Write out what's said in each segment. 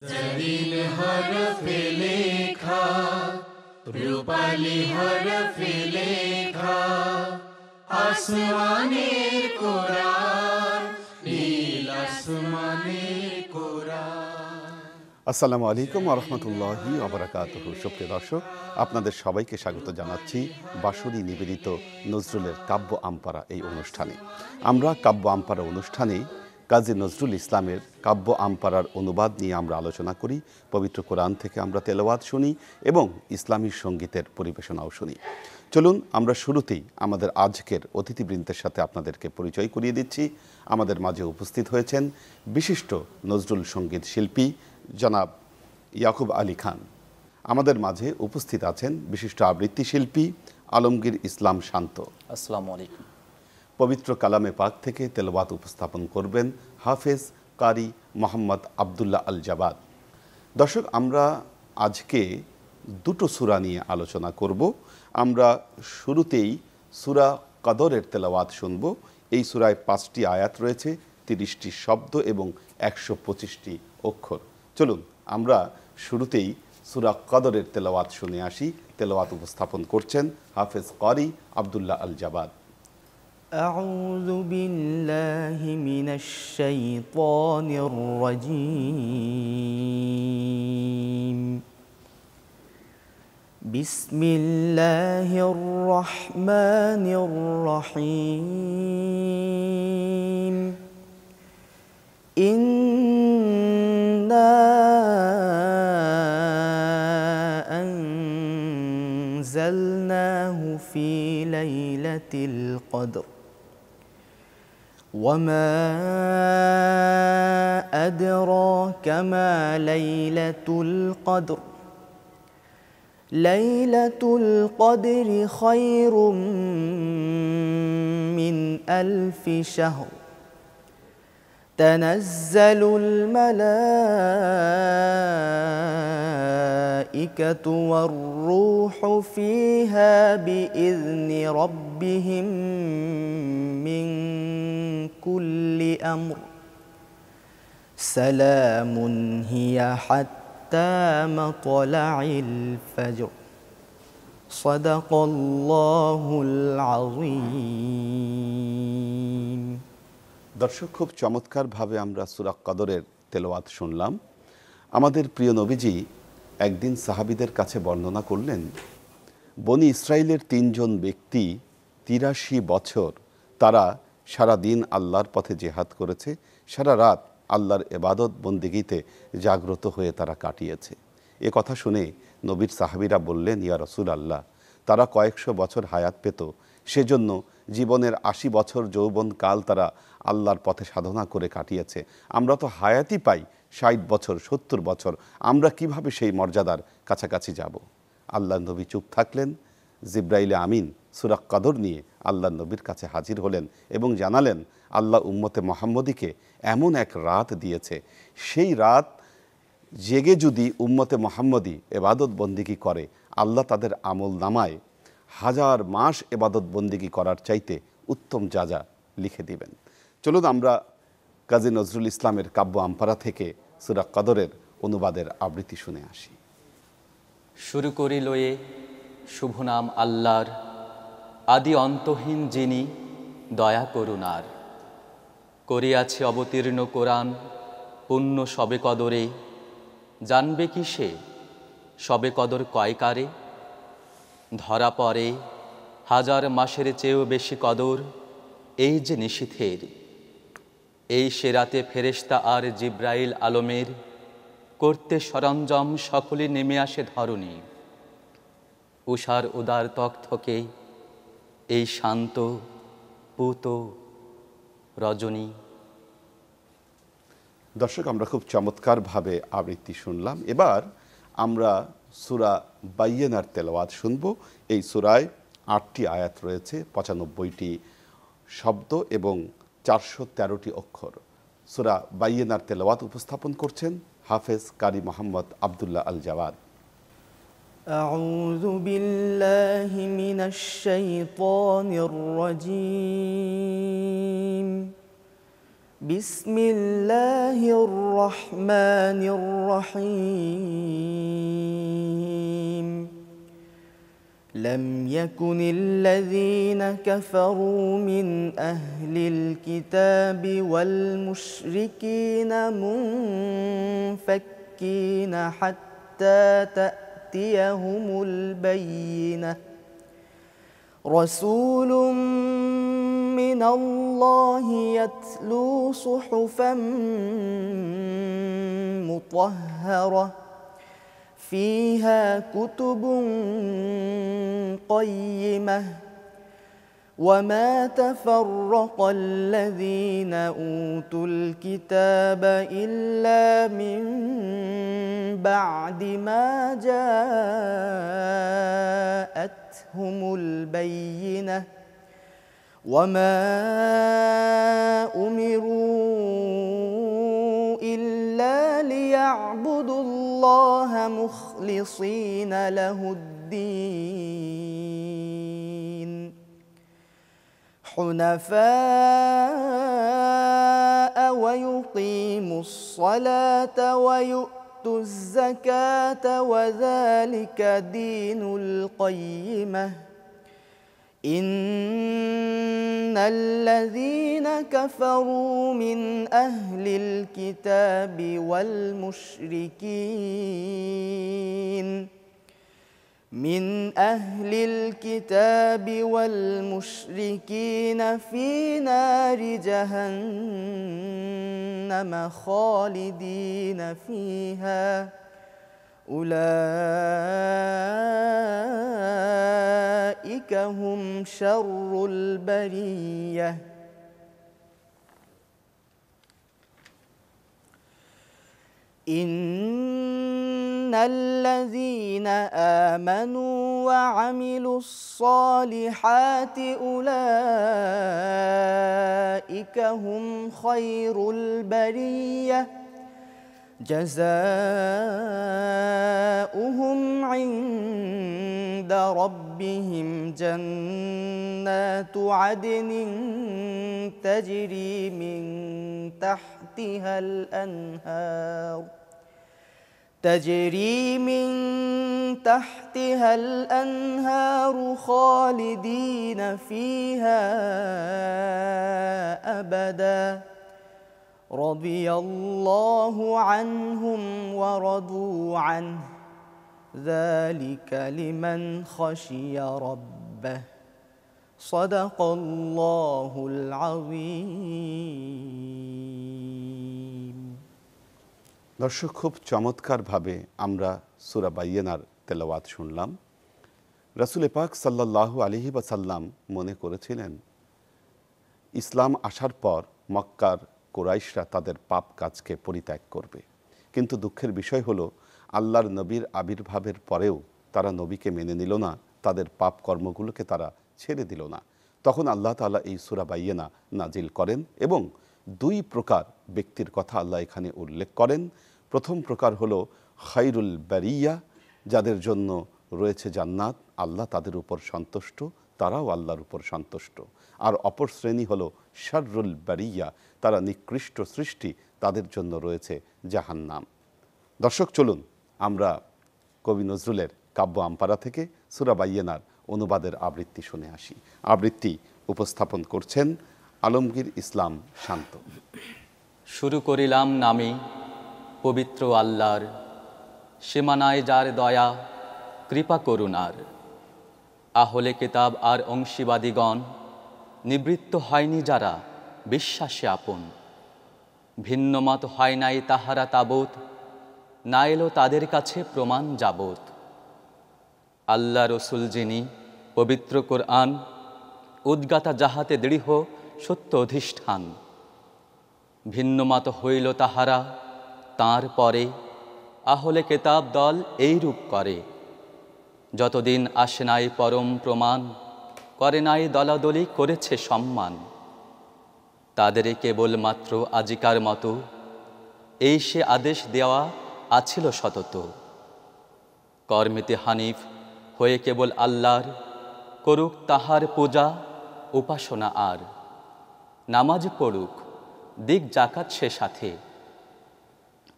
জলিল হরফে লেখা, রূপালী হরফে লেখা, আসমানের কোরআন, নীল আসমানের কোরআন। আসসালামু আলাইকুম ওয়া রাহমাতুল্লাহি ওয়া বারাকাতুহু। সুপ্রিয় দর্শক, আপনাদের সবাইকে স্বাগত জানাচ্ছি বাঁশরী নিবেদিত নজরুলের কাব্য আমপারা এই অনুষ্ঠানে। আমরা কাব্য আমপারা অনুষ্ঠানে কাজী নজরুল ইসলামের কাব্য আমপারার অনুবাদ নিয়ে আমরা আলোচনা করি। পবিত্র কোরআন থেকে আমরা তেলাওয়াত শুনি এবং ইসলামী সঙ্গীতের পরিবেশনাও শুনি। চলুন আমরা শুরুতেই আমাদের আজকের অতিথিবৃন্দের সাথে আপনাদেরকে পরিচয় করিয়ে দিচ্ছি। আমাদের মাঝে উপস্থিত হয়েছেন বিশিষ্ট নজরুল সঙ্গীত শিল্পী জনাব ইয়াকুব আলী খান। আমাদের মাঝে উপস্থিত আছেন বিশিষ্ট আবৃত্তি শিল্পী আলমগীর ইসলাম শান্ত। আসসালামু আলাইকুম। পবিত্র কালামে পাক থেকে তেলাওয়াত উপস্থাপন করবেন হাফেজ কারি মোহাম্মদ আবদুল্লাহ আল জাবাদ। দর্শক, আমরা আজকে দুটো সূরা নিয়ে আলোচনা করব। আমরা শুরুতেই সূরা কদরের তেলাওয়াত শুনব। এই সূরায় 5টি আয়াত রয়েছে, 30টি শব্দ এবং 125টি অক্ষর। চলুন আমরা শুরুতেই সূরা কদরের তেলাওয়াত শুনে আসি। তেলাওয়াত উপস্থাপন করছেন হাফেজ কারি আবদুল্লাহ আল জাবাদ। আউযু বিল্লাহি মিনাশ শাইতানির রাজীম। বিসমিল্লাহির রহমানির রহিম। ইন্না আনজালনাহু ফি লাইলাতিল কদর وما أدراك ما ليلة القدر ليلة القدر خير من 1000 شهر تنزل الملائكة والروح فيها بإذن ربهم من كل أمر سلام هي حتى مطلع الفجر صدق الله العظيم। দর্শক, খুব চমৎকারভাবে আমরা সূরা কদরের তেলাওয়াত শুনলাম। আমাদের প্রিয় নবীজি একদিন সাহাবীদের কাছে বর্ণনা করলেন, বনি ইসরায়েলের 3 জন ব্যক্তি 83 বছর তারা সারা দিন আল্লাহর পথে জিহাদ করেছে, সারা রাত আল্লাহর ইবাদত বন্দেগীতে জাগ্রত হয়ে তারা কাটিয়েছে। এ কথা শুনে নবীর সাহাবীরা বললেন, ইয়া রাসূলুল্লাহ, তারা কয়েকশো বছর হায়াত পেত, সেজন্য জীবনের 80 বছর যৌবনকাল তারা আল্লাহর পথে সাধনা করে কাটিয়েছে। আমরা তো হায়াতই পাই 60 বছর 70 বছর, আমরা কিভাবে সেই মর্যাদার কাছাকাছি যাব? আল্লাহ নবী চুপ থাকলেন। জিব্রাইল আমিন সূরা কদর নিয়ে আল্লাহ নবীর কাছে হাজির হলেন এবং জানালেন, আল্লাহ উম্মতে মুহাম্মদীকে এমন এক রাত দিয়েছে, সেই রাত জেগে যদি উম্মতে মুহাম্মদী ইবাদত বন্দেগী করে, আল্লাহ তাদের আমল নামায় 1000 মাস ইবাদত বন্দেগী করার চাইতে উত্তম যা লিখে দিবেন। চলুন আমরা কাজী নজরুল ইসলামের কাব্য আমপারা থেকে সূরা কদরের অনুবাদের আবৃত্তি শুনে আসি। শুরু করি লয়ে শুভ নাম আল্লাহর, আদি অন্তহীন যিনি দয়া করুণার। করিয়াছে অবতীর্ণ কোরআন পুণ্য সবে কদরে, জানবে কি সে সবে কদর কয়কারে? ধরা পড়ে 1000 মাসের চেয়েও বেশি কদর এই যে নিশীথের। এই সে রাতে ফেরেশতা আর জিব্রাইল আলমের করতে সরঞ্জাম সকলে নেমে আসে ধরণী। উষার উদার তকথকে এই শান্ত পুত রজনী। দর্শক, আমরা খুব চমৎকারভাবে আবৃত্তি শুনলাম। এবার আমরা সূরা বাইয়িনার তেলাওয়াত শুনব। এই সূরায় 8টি আয়াত রয়েছে, 95টি শব্দ এবং 413টি অক্ষর। সূরা বাইয়িনার তেলাওয়াত উপস্থাপন করছেন হাফেজ কারি মোহাম্মদ আবদুল্লাহ আল জাবাদ। أعوذ بالله من الشيطان الرجيم بسم الله الرحمن الرحيم لم يكن الذين كفروا من أهل الكتاب والمشركين منفكين حتى تأتيهم البينة رسول من الله يتلو صحفا مطهرة فيها كتب قيمة وما تفرق الذين أوتوا الكتاب إلا من بعد ما جاءتهم البينة وما أمروا إلا ليعبدوا الله مخلصين له الدين حنفاء ويقيموا الصلاة ويؤتوا الزكاة وذلك دين القيمة إن الذين كفروا من أهل الكتاب والمشركين في نار جهنم خالدين فيها أولئك هم شر البرية إن الذين آمنوا وعملوا الصالحات أولئك هم خير البرية جزاؤهم عند ربهم جنات عدن تجري من تحتها الأنهار خالدين فيها أبداً رضي الله عنهم ورضوا عنه ذلك لمن خشي ربه صدق الله العظيم দর্শক, খুব চমৎকারভাবে আমরা সূরা বাইয়িনার তেলাওয়াত শুনলাম। রাসূল পাক সাল্লাল্লাহু আলাইহি ওয়াসাল্লাম মনে করেছিলেন ইসলাম আসার পর মক্কার কুরাইশরা তাদের পাপ কাজকে পরিত্যাগ করবে, কিন্তু দুঃখের বিষয় হলো আল্লাহর নবীর আবির্ভাবের পরেও তারা নবীকে মেনে নিল না, তাদের পাপ কর্মগুলোকে তারা ছেড়ে দিল না। তখন আল্লাহ তাআলা এই সূরা বাইয়িনা নাজিল করেন এবং দুই প্রকার ব্যক্তির কথা আল্লাহ এখানে উল্লেখ করেন। প্রথম প্রকার হলো খায়রুল বারিয়া, যাদের জন্য রয়েছে জান্নাত, আল্লাহ তাদের উপর সন্তুষ্ট, তারাও আল্লাহর উপর সন্তুষ্ট। আর অপর শ্রেণী হলো শাররুল বারিয়া, তারা নিকৃষ্ট সৃষ্টি, তাদের জন্য রয়েছে জাহান্নাম। দর্শক, চলুন আমরা কবি নজরুলের কাব্য আমপারা থেকে সূরা বাইয়িনার অনুবাদের আবৃত্তি শুনে আসি। আবৃত্তি উপস্থাপন করছেন আলমগীর ইসলাম শান্ত। শুরু করিলাম নামে পবিত্র আল্লাহর, সীমানায় যার দয়া কৃপা করুণার। আহলে কিতাব আর অংশীবাদীগণ নিবৃত্ত হয়নি যারা বিশ্বাসে আপন, ভিন্নমত হয় নাই তাহারা তাবৎ, না এলো তাদের কাছে প্রমাণ যাবৎ। আল্লাহ রসুল যিনি পবিত্র কোরআন, উদ্গাতা যাহাতে দৃঢ় সত্য অধিষ্ঠান। ভিন্নমত হইল তাহারা তাঁর পরে, আহলে কেতাব দল এইরূপ করে। যতদিন আসে নাই পরম প্রমাণ, করে নাই দলাদলি করেছে সম্মান। তাদের কেবলমাত্র আজিকার মতো এই সে আদেশ দেওয়া আছিল সতত। কর্মেতে হানিফ হয়ে কেবল আল্লাহর, করুক তাহার পূজা উপাসনা আর। নামাজ পড়ুক দিক জাকাত সে সাথে।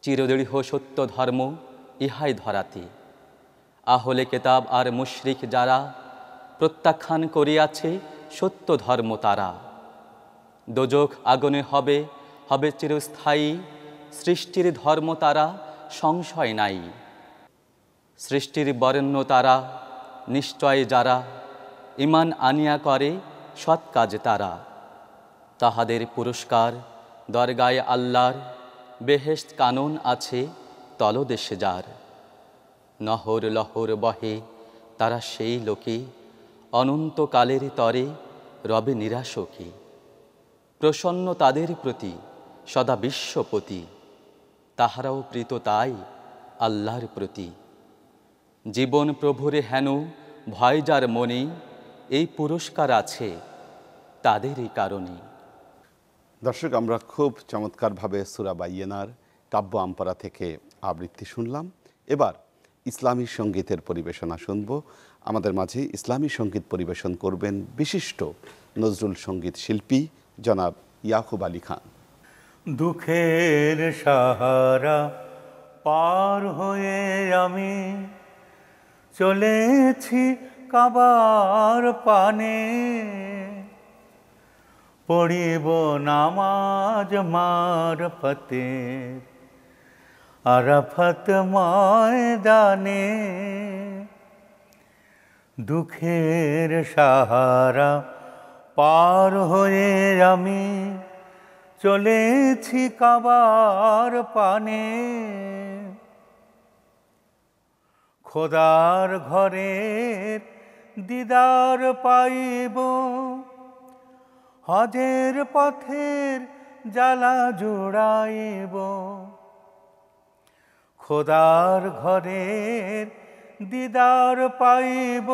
চিরদৃঢ় সত্য ধর্ম ইহাই ধরাতে। আহলে কেতাব আর মুশরিক যারা প্রত্যাখ্যান করিয়াছে সত্য ধর্ম তারা। দোজখ আগুনে হবে হবে চিরস্থায়ী, সৃষ্টির ধর্ম তারা সংশয় নাই। সৃষ্টির বরেণ্য তারা নিশ্চয় যারা, ঈমান আনিয়া করে সৎ কাজ তারা। তাহাদের পুরস্কার দরগায় আল্লাহর, বেহেশত কানন আছে তলদেশে যার। নহর লহর বহে তারা সেই লোকে, অনন্তকালের তরে রবে নিরাশকে। প্রসন্ন তাদের প্রতি সদা বিশ্বপতি, তাহারাও প্রীত তাই আল্লাহর প্রতি। জীবন প্রভুরে হেন ভয় যার মনে, এই পুরস্কার আছে তাদেরই কারণে। দর্শক, আমরা খুব চমৎকারভাবে সূরা বাইয়িনার কাব্য আমপারা থেকে আবৃত্তি শুনলাম। এবার ইসলামী সঙ্গীতের পরিবেশনা শুনব। আমাদের মাঝে ইসলামী সঙ্গীত পরিবেশন করবেন বিশিষ্ট নজরুল সঙ্গীত শিল্পী জনাব ইয়াকুব আলী খান। দুঃখের সাহারা পার হয়ে আমি চলেছি কাবার পানে, পড়িব নামাজ মারফতে আরাফাত ময়দানে। দুঃখের সাহারা পার হয়ে আমি চলেছি কাবার পানে, খোদার ঘরের দিদার পাইব, হজের পথের জ্বালা জুড়াইব। খোদার ঘরের দিদার পাইব,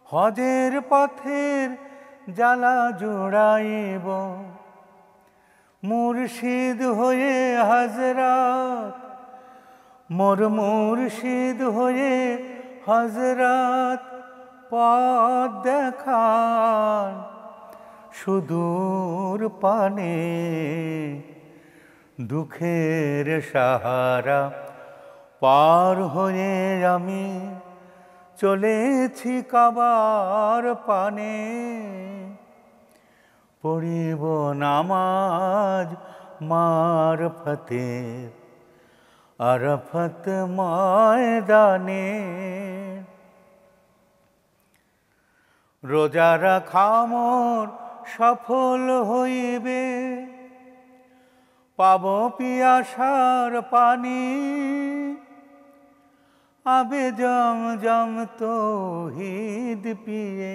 হজের পথের জ্বালা জুড়াইব। মুর্শিদ হয়ে হযরত, মোর মুর্শিদ হয়ে হযরত পথ দেখান সুদূর পানে। দুঃখের সাহারা পার হয়ে আমি চলেছি কাবার পানে, পড়িব নামাজ মারফতে আরাফাত ময়দানে। রোজা রাখা মোর সফল হইবে, পাব পিয়াসার পানি। আবে জমজম তৌহিদ পিয়ে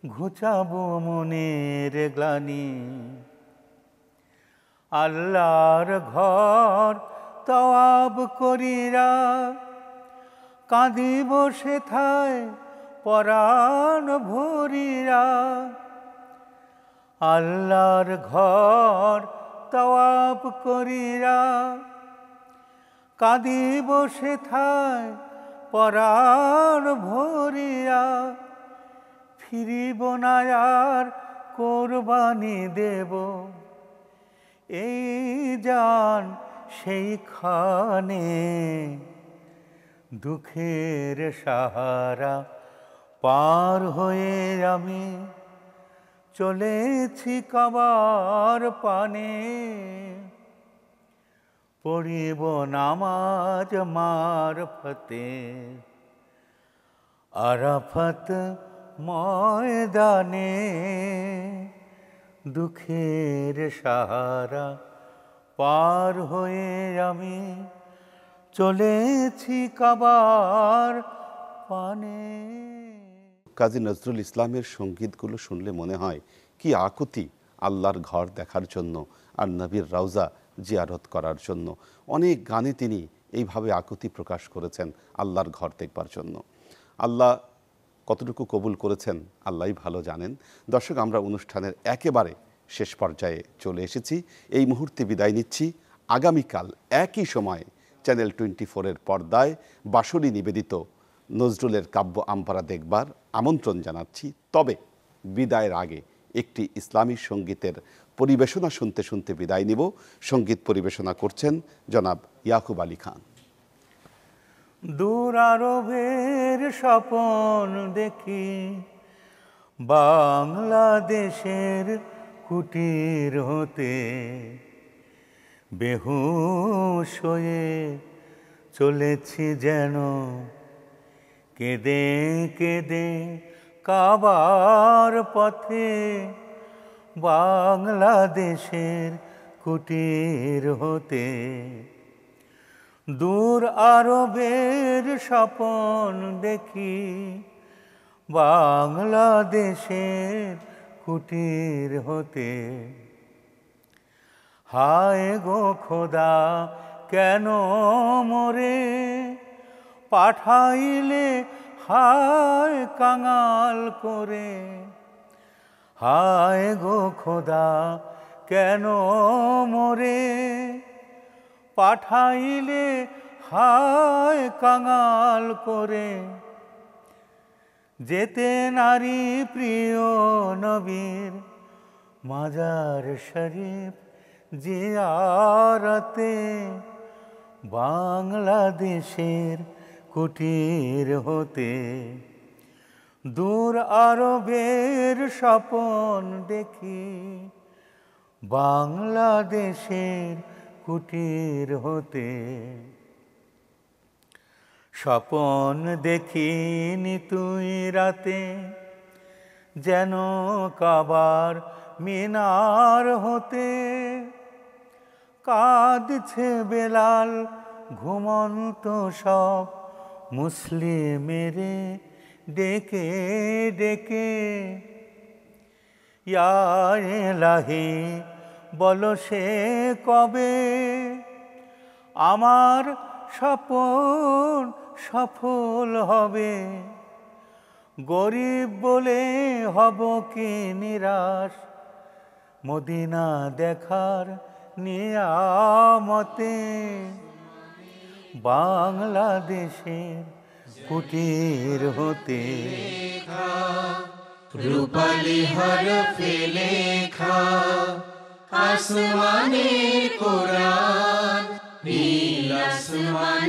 ঘুচাবো মনের গ্লানি। আল্লাহর ঘর তওয়াব করিরা কাঁদিব সেথায় পরাণ ভরিরা। আল্লাহর ঘর তওয়াব করিরা কাঁদিব সেথায় পরাণ ভরিয়া। ফিরিব না আর কোরবানি দেব, এই জান সেইখানে। দুঃখের সাহারা পার হয়ে আমি চলেছি কাবার পানে, পড়িব নামাজ মারফতে আরাফাত ময়দানে। দুঃখের সাহারা পার হয়ে আমি চলেছি কাবার পানে। কাজী নজরুল ইসলামের সঙ্গীতগুলো শুনলে মনে হয় কি আকুতি আল্লাহর ঘর দেখার জন্য আর নবীর রওজা জিয়ারত করার জন্য। অনেক গানে তিনি এইভাবে আকুতি প্রকাশ করেছেন আল্লাহর ঘর দেখবার জন্য। আল্লাহ কতটুকু কবুল করেছেন আল্লাহই ভালো জানেন। দর্শক, আমরা অনুষ্ঠানের একেবারে শেষ পর্যায়ে চলে এসেছি। এই মুহূর্তে বিদায় নিচ্ছি। আগামীকাল একই সময়ে চ্যানেল 24-এর পর্দায় বাঁশরী নিবেদিত নজরুলের কাব্য আমপারা দেখবার আমন্ত্রণ জানাচ্ছি। তবে বিদায়ের আগে একটি ইসলামী সঙ্গীতের পরিবেশনা শুনতে শুনতে বিদায় নিব। সঙ্গীত পরিবেশনা করছেন জনাব ইয়াকুব আলী খান। দূর আরবের স্বপন দেখি, বাংলাদেশের কুটির হতে, বেহুশ হয়ে চলেছি যেন, কেঁদে কেঁদে কাবার পথে, বাংলাদেশের কুটির হতে। দূর আরবের স্বপন দেখি, বাংলাদেশের কুটির হতে। হায় গো খোদা কেন মোরে পাঠাইলে হায় কাঙাল করে। হায় গো খোদা কেন মোরে পাঠাইলে হায় কাঙাল করে। যেতে নারী প্রিয় নবীর মাজার শরীফ জিয়ারতে, বাংলাদেশের কুটির হতে। দূর আরবের স্বপন দেখি, বাংলাদেশের কুটির হতে। স্বপন দেখিনি তুই রাতে, যেন কাবার মিনার হতে। কাঁদছে বেলাল ঘুমন্ত সব মুসলিমেরে ডেকে ডেকে। ইয়া ইলাহি বলো সে কবে আমার স্বপন সফল হবে। গরিব বলে হব কি নিরাশ, মদিনা দেখার নিয়ামতে। বাংলাদেশের কুটির হতে। রূপালি হরফে লেখা আসমানের কোরআন, নীল আসমান